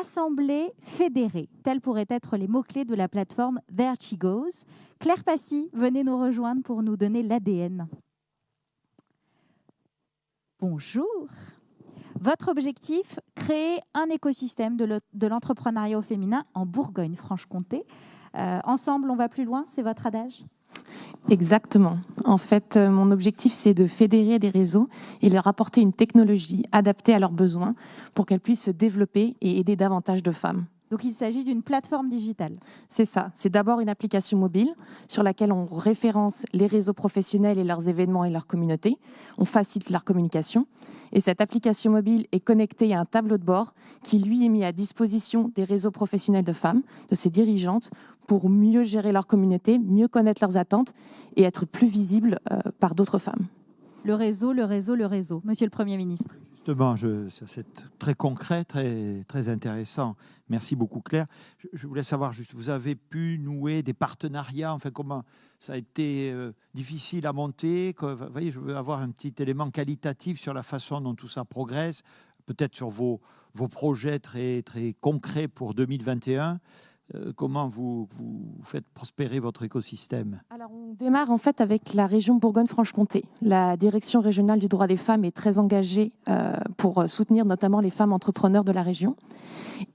rassembler, fédérer. Tels pourraient être les mots-clés de la plateforme There She Goes. Claire Passy, venez nous rejoindre pour nous donner l'ADN. Bonjour. Votre objectif, créer un écosystème de l'entrepreneuriat au féminin en Bourgogne-Franche-Comté. Ensemble, on va plus loin, c'est votre adage ? Exactement. En fait, mon objectif, c'est de fédérer des réseaux et leur apporter une technologie adaptée à leurs besoins pour qu'elles puissent se développer et aider davantage de femmes. Donc, il s'agit d'une plateforme digitale. C'est ça. C'est d'abord une application mobile sur laquelle on référence les réseaux professionnels et leurs événements et leurs communautés. On facilite leur communication. Et cette application mobile est connectée à un tableau de bord qui, lui, est mis à disposition des réseaux professionnels de femmes, de ses dirigeantes, pour mieux gérer leur communauté, mieux connaître leurs attentes et être plus visibles par d'autres femmes. Le réseau, le réseau, le réseau. Monsieur le Premier ministre. Justement, c'est très concret, très intéressant. Merci beaucoup, Claire. Je voulais savoir juste, vous avez pu nouer des partenariats, enfin, comment ça a été difficile à monter? Vous voyez, je veux avoir un petit élément qualitatif sur la façon dont tout ça progresse, peut-être sur vos projets très concrets pour 2021. Comment vous faites prospérer votre écosystème? Alors, on démarre en fait avec la région Bourgogne-Franche-Comté. La direction régionale du droit des femmes est très engagée pour soutenir notamment les femmes entrepreneurs de la région.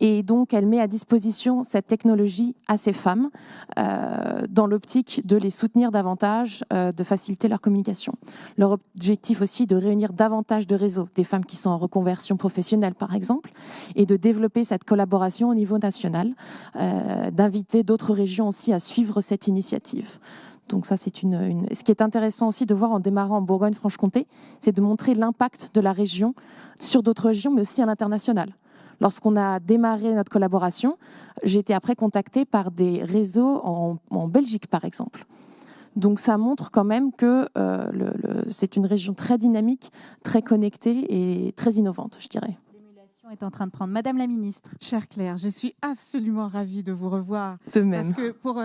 Et donc, elle met à disposition cette technologie à ces femmes dans l'optique de les soutenir davantage, de faciliter leur communication. Leur objectif aussi est de réunir davantage de réseaux, des femmes qui sont en reconversion professionnelle par exemple, et de développer cette collaboration au niveau national, d'inviter d'autres régions aussi à suivre cette initiative. Donc ça, c'est ce qui est intéressant aussi de voir en démarrant en Bourgogne-Franche-Comté, c'est de montrer l'impact de la région sur d'autres régions, mais aussi à l'international. Lorsqu'on a démarré notre collaboration, j'ai été après contactée par des réseaux en Belgique, par exemple. Donc ça montre quand même que c'est une région très dynamique, très connectée et très innovante, je dirais. L'émulation est en train de prendre. Madame la ministre. Chère Claire, je suis absolument ravie de vous revoir. De même. Parce que pour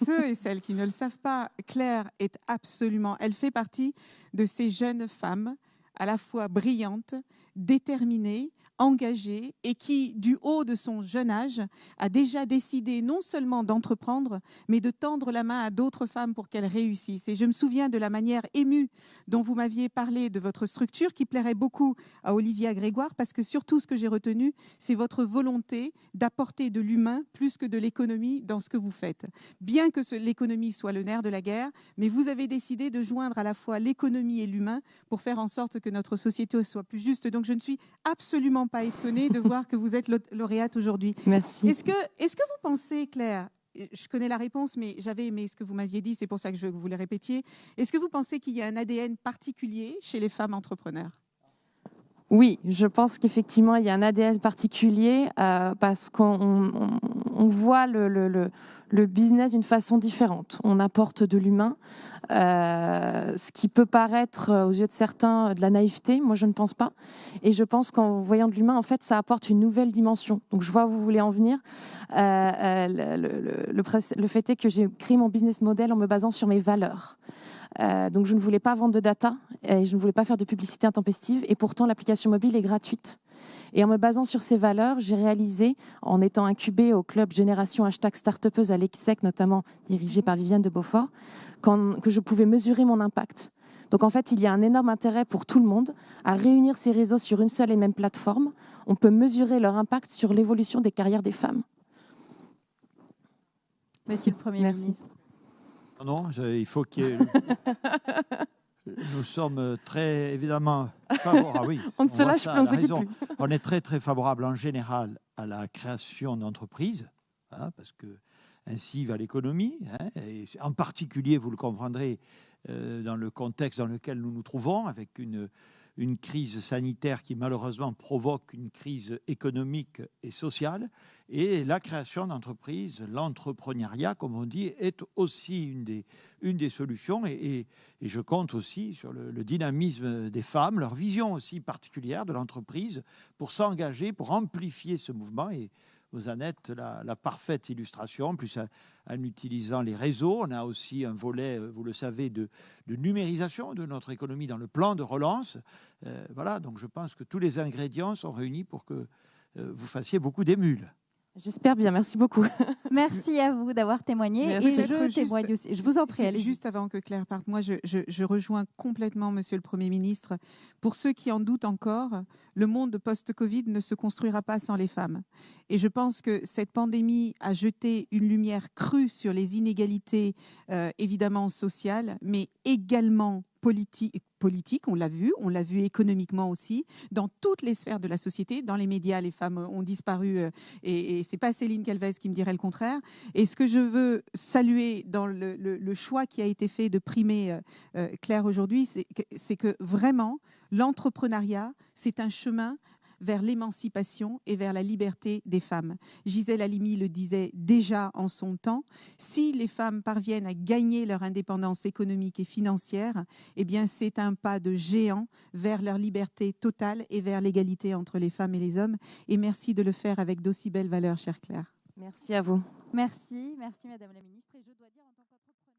ceux et celles qui ne le savent pas, Claire elle fait partie de ces jeunes femmes à la fois brillantes, déterminées, engagée et qui, du haut de son jeune âge, a déjà décidé non seulement d'entreprendre, mais de tendre la main à d'autres femmes pour qu'elles réussissent. Et je me souviens de la manière émue dont vous m'aviez parlé de votre structure qui plairait beaucoup à Olivia Grégoire, parce que surtout ce que j'ai retenu, c'est votre volonté d'apporter de l'humain plus que de l'économie dans ce que vous faites. Bien que l'économie soit le nerf de la guerre, mais vous avez décidé de joindre à la fois l'économie et l'humain pour faire en sorte que notre société soit plus juste. Donc je ne suis absolument pas étonnée de voir que vous êtes lauréate aujourd'hui. Merci. Est-ce que vous pensez, Claire, je connais la réponse, mais j'avais aimé ce que vous m'aviez dit, c'est pour ça que je veux que vous le répétiez. Est-ce que vous pensez qu'il y a un ADN particulier chez les femmes entrepreneurs ? Oui, je pense qu'effectivement, il y a un ADN particulier parce qu'on voit le business d'une façon différente. On apporte de l'humain, ce qui peut paraître aux yeux de certains de la naïveté. Moi, je ne pense pas. Et je pense qu'en voyant de l'humain, en fait, ça apporte une nouvelle dimension. Donc, je vois où vous voulez en venir. Le fait est que j'ai créé mon business model en me basant sur mes valeurs. Donc, je ne voulais pas vendre de data et je ne voulais pas faire de publicité intempestive. Et pourtant, l'application mobile est gratuite. Et en me basant sur ces valeurs, j'ai réalisé, en étant incubée au club Génération #Startupeuse à l'EXEC, notamment dirigé par Viviane de Beaufort, que je pouvais mesurer mon impact. Donc, en fait, il y a un énorme intérêt pour tout le monde à réunir ces réseaux sur une seule et même plateforme. On peut mesurer leur impact sur l'évolution des carrières des femmes. Monsieur le Premier ministre. Non, il faut qu'il y ait... Nous sommes très évidemment favorables. Ah oui, on ne se lâche plus, on ne se quitte plus. On est très favorable en général à la création d'entreprises, hein, parce que ainsi va l'économie, hein, et en particulier, vous le comprendrez, dans le contexte dans lequel nous nous trouvons, avec une crise sanitaire qui malheureusement provoque une crise économique et sociale. Et la création d'entreprises, l'entrepreneuriat, comme on dit, est aussi une des solutions. Et je compte aussi sur le dynamisme des femmes, leur vision aussi particulière de l'entreprise pour s'engager, pour amplifier ce mouvement. Et vous en êtes la parfaite illustration, plus en utilisant les réseaux. On a aussi un volet, vous le savez, de numérisation de notre économie dans le plan de relance. Voilà, donc je pense que tous les ingrédients sont réunis pour que vous fassiez beaucoup d'émules. J'espère bien, merci beaucoup. Merci à vous d'avoir témoigné. Merci. Et Peut-être je juste- témoigne aussi. Je vous en prie, allez-y. Juste avant que Claire parte, moi je rejoins complètement Monsieur le Premier ministre. Pour ceux qui en doutent encore, le monde post-Covid ne se construira pas sans les femmes. Et je pense que cette pandémie a jeté une lumière crue sur les inégalités, évidemment sociales, mais également politique, on l'a vu économiquement aussi, dans toutes les sphères de la société. Dans les médias, les femmes ont disparu et c'est pas Céline Calvez qui me dirait le contraire. Et ce que je veux saluer dans le choix qui a été fait de primer Claire aujourd'hui, c'est que vraiment, l'entrepreneuriat, c'est un chemin vers l'émancipation et vers la liberté des femmes. Gisèle Halimi le disait déjà en son temps, si les femmes parviennent à gagner leur indépendance économique et financière, eh bien c'est un pas de géant vers leur liberté totale et vers l'égalité entre les femmes et les hommes. Et merci de le faire avec d'aussi belles valeurs, chère Claire. Merci à vous. Merci Madame la Ministre. Et je dois dire en tant qu'entrepreneur...